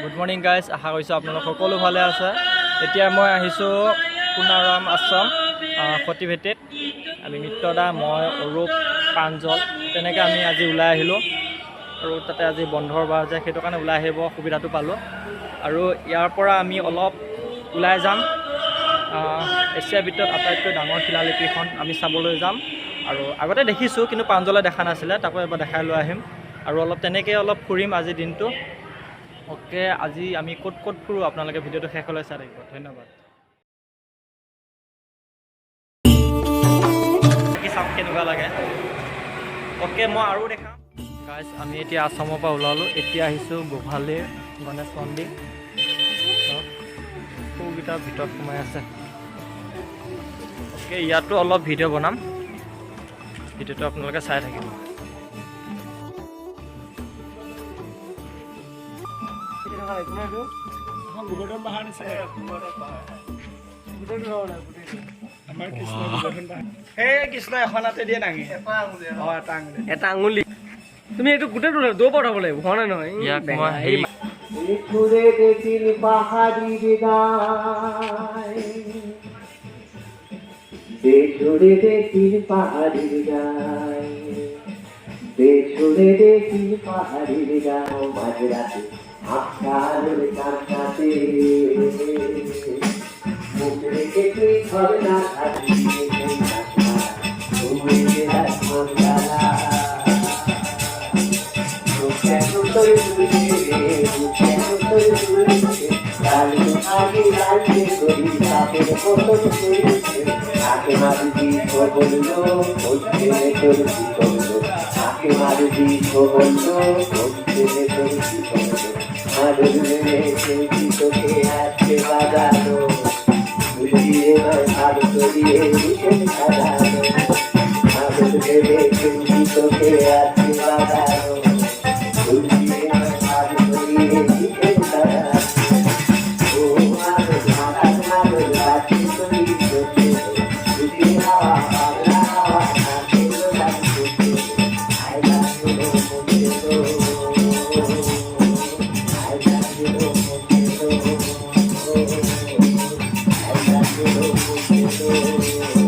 Good morning guys, আশা কৰিছোঁ আপোনালোক সকলো ভালে আছে। এতিয়া মই আহিছোঁ পুনাৰাম আশ্ৰম সতিভেটিত। আমি মিত্ৰদা, মই, অৰূপ, প্ৰাঞ্জল তেনেকৈ আমি আজি ওলাই আহিলোঁ আৰু তাতে আজি বন্ধৰ বাৰ যে সেইটো কাৰণে ওলাই আহিব সুবিধাটো পালোঁ। আৰু ইয়াৰ পৰা আমি অলপ ওলাই যাম, এছিয়াৰ ভিতৰত আটাইতকৈ ডাঙৰ শিলালিপিখন আমি চাবলৈ যাম। আৰু আগতে দেখিছোঁ কিন্তু প্ৰাঞ্জলে দেখা নাছিলে, তাকো এবাৰ দেখাই লৈ আহিম আৰু অলপ তেনেকৈ অলপ ফুৰিম আজিৰ দিনটো। অ'কে, আজি আমি ক'ত ক'ত ফুৰোঁ আপোনালোকে ভিডিঅ'টো শেষলৈ চাই থাকিব। ধন্যবাদ। চাম কেনেকুৱা লাগে। অ'কে, মই আৰু দেখাম গাইজ। আমি এতিয়া আছামৰ পৰা ওলালোঁ, এতিয়া আহিছোঁ গোহালিৰ গণেশ মন্দিৰ। সৰুকেইটাৰ ভিতৰত সোমাই আছে। অ'কে, ইয়াতো অলপ ভিডিঅ' বনাম, ভিডিঅ'টো আপোনালোকে চাই থাকিব। কৃষ্ণ এখনতে দিয়ে দাঙি এটা আঙুলি। তুমি এইটো গোটেইটো দৌৰ পৰা উঠাব লাগিব, হোৱা নাই নহয়। বেছুরে দেখির পাহাড়ির গায়, বেছুরে দেখির পাহাড়ির গায়, মাঝরাতে আকাশের কাছে মুখ রেখে তুই ঘরে না থাকি, তুমি আকে মারুতি বললো হচ্ছে তোর কি করলো, আকে মারুতি বললো হচ্ছে তোর কি করলো, মারুলে তোকে আসতে বাজালো, বুঝিয়ে ভালো করিয়ে ভীষণ সাজালো, মারুলে তোকে আসতে বাজালো, বুঝিয়ে ভালো করিয়ে ভীষণ সাজালো। I